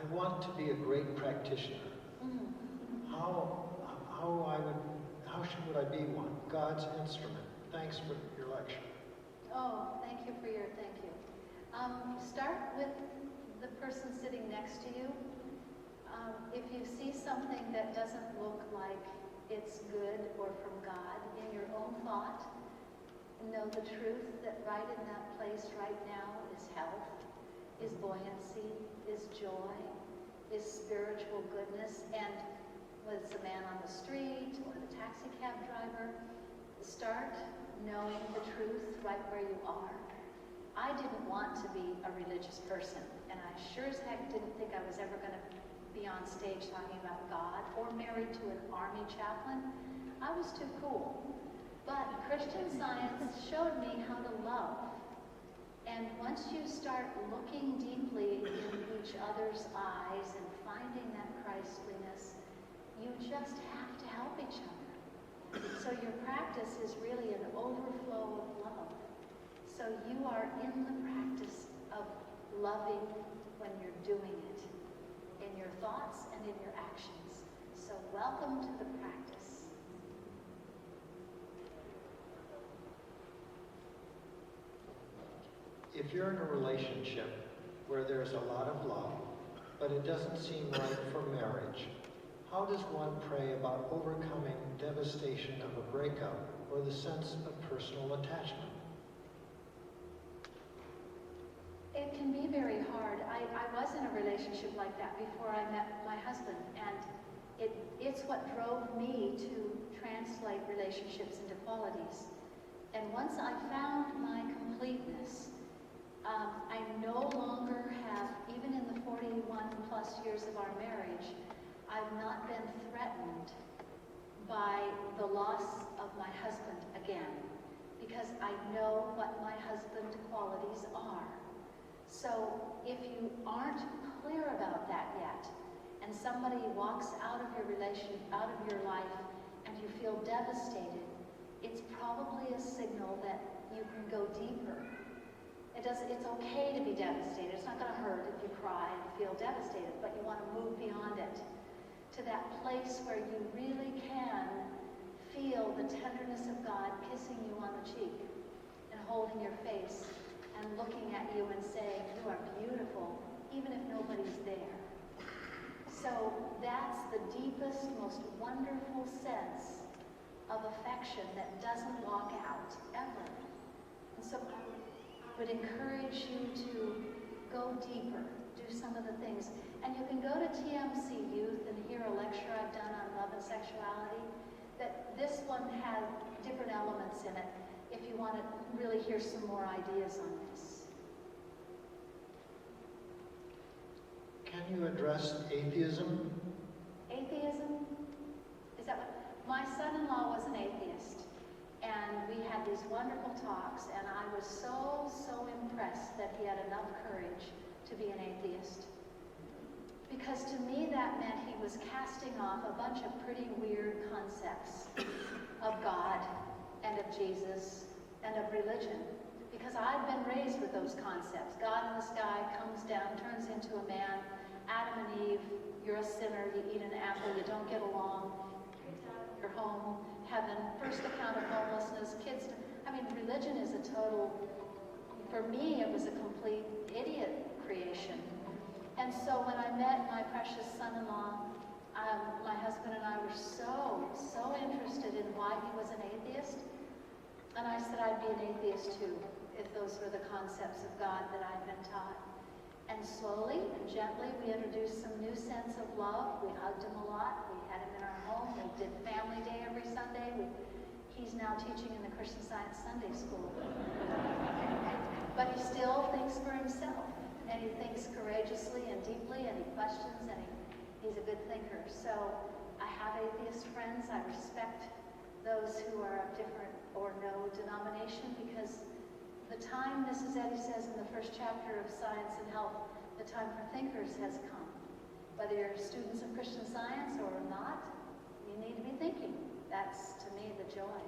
I want to be a great practitioner. How would I be one? God's instrument. Thanks for your lecture. Oh, thank you for your thank you. Start with the person sitting next to you. If you see something that doesn't look like it's good or from God in your own thought, know the truth that right in that place right now is health, is buoyancy, is joy, is spiritual goodness, and whether it's the man on the street or the taxi cab driver, start knowing the truth right where you are. I didn't want to be a religious person, and I sure as heck didn't think I was ever going to be on stage talking about God or married to an army chaplain. I was too cool. But Christian Science showed me how to love. And once you start looking deeply in each other's eyes and finding that Christliness, you just have to help each other. So your practice is really an overflow of love. So you are in the practice of loving when you're doing it, in your thoughts and in your actions. So welcome to the practice. If you're in a relationship where there's a lot of love, but it doesn't seem right for marriage, how does one pray about overcoming devastation of a breakup or the sense of personal attachment? It can be very hard. I was in a relationship like that before I met my husband, and it's what drove me to translate relationships into qualities. And once I found my completeness, I no longer have, even in the 41 plus years of our marriage, I've not been threatened by the loss of my husband again, because I know what my husband qualities are. So if you aren't clear about that yet, and somebody walks out of your life, and you feel devastated, it's probably a signal that you can go deeper. It's okay to be devastated. It's not going to hurt if you cry and feel devastated, but you want to move beyond it to that place where you really can feel the tenderness of God kissing you on the cheek and holding your face and looking at you and saying, you are beautiful, even if nobody's there. So that's the deepest, most wonderful sense of affection that doesn't walk out, ever. And so I would encourage you to go deeper, do some of the things. And you can go to TMC Youth and hear a lecture I've done on love and sexuality. That this one has different elements in it if you want to really hear some more ideas on this. Can you address atheism? Atheism? Is that what? My son-in-law was an atheist. And we had these wonderful talks, and I was so impressed that he had enough courage to be an atheist. Because to me that meant he was casting off a bunch of pretty weird concepts of God and of Jesus and of religion. Because I'd been raised with those concepts. God in the sky comes down, turns into a man. Adam and Eve, you're a sinner, you eat an apple, you don't get along. Your home, heaven, first account of homelessness, kids. I mean, religion is a total, for me, it was a complete idiot creation. And so when I met my precious son-in-law, my husband and I were so interested in why he was an atheist. And I said I'd be an atheist too, if those were the concepts of God that I'd been taught. And slowly and gently, we introduced some new sense of love. We hugged him a lot. We had him in our home. We did family day every Sunday. He's now teaching in the Christian Science Sunday School. But he still thinks for himself. And he thinks courageously and deeply, and he questions, and he's a good thinker. So I have atheist friends. I respect those who are of different or no denomination, because the time, Mrs. Eddy says in the first chapter of Science and Health, the time for thinkers has come. Whether you're students of Christian Science or not, you need to be thinking. That's, to me, the joy.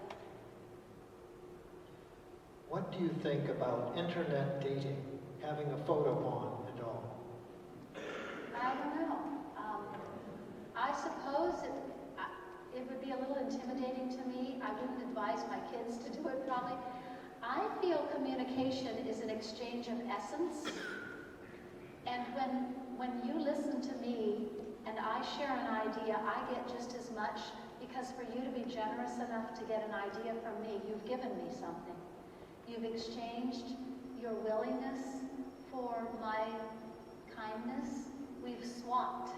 What do you think about internet dating, having a photo on and all? I don't advise my kids to do it probably. I feel communication is an exchange of essence. And when you listen to me and I share an idea, I get just as much, because for you to be generous enough to get an idea from me, you've given me something. You've exchanged your willingness for my kindness. We've swapped.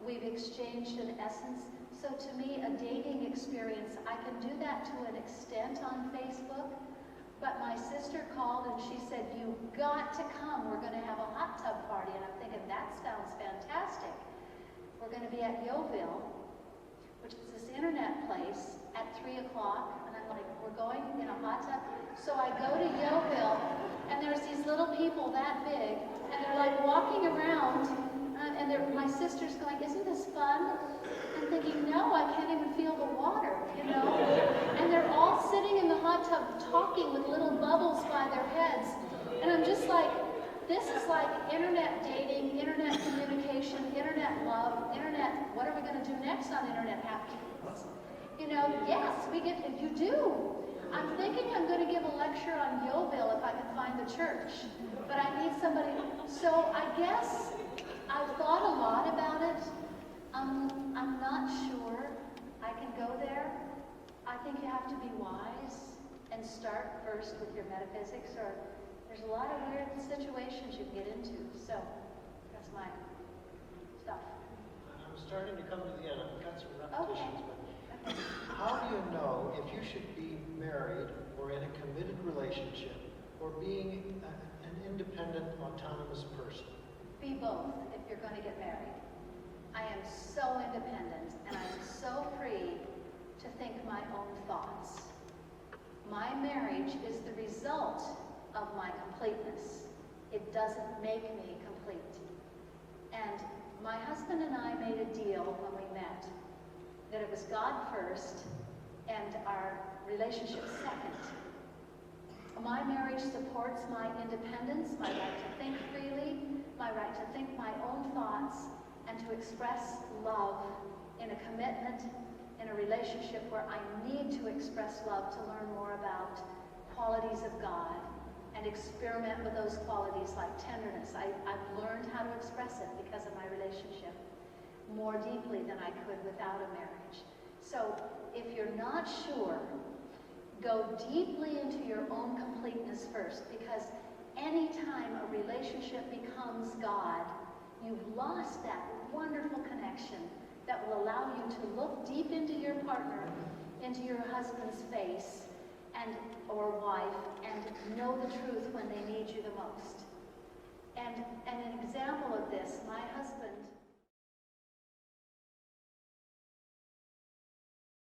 We've exchanged an essence. So to me, a dating experience, I can do that to an extent on Facebook, but my sister called and she said, "You've got to come. We're going to have a hot tub party." And I'm thinking, that sounds fantastic. We're going to be at Yeovil, which is this internet place, at 3 o'clock. And I'm like, we're going in a hot tub? So I go to Yeovil, and there's these little people that big, and they're like walking around, and my sister's going, "Isn't this fun?" I'm thinking, no, I can't even feel the water, you know? And they're all sitting in the hot tub talking with little bubbles by their heads. And I'm just like, this is like internet dating, internet communication, internet love, internet, what are we going to do next on internet happenings? You know, yes, you do. I'm thinking I'm going to give a lecture on Yeovil if I can find the church. But I need somebody. So I guess I've thought a lot about it. I'm not sure I can go there. I think you have to be wise and start first with your metaphysics, or there's a lot of weird situations you can get into. So that's my stuff. I'm starting to come to the end. I've got some repetitions. Okay. But how do you know if you should be married or in a committed relationship or being an independent, autonomous person? Be both if you're going to get married. I am so independent, and I'm so free to think my own thoughts. My marriage is the result of my completeness. It doesn't make me complete. And my husband and I made a deal when we met that it was God first and our relationship second. My marriage supports my independence, my right to think freely, my right to think my own thoughts, and to express love in a commitment, in a relationship where I need to express love to learn more about qualities of God and experiment with those qualities like tenderness. I've learned how to express it because of my relationship more deeply than I could without a marriage. So if you're not sure, go deeply into your own completeness first, because anytime a relationship becomes God, you've lost that wonderful connection that will allow you to look deep into your partner, into your husband's face or wife, and know the truth when they need you the most. And an example of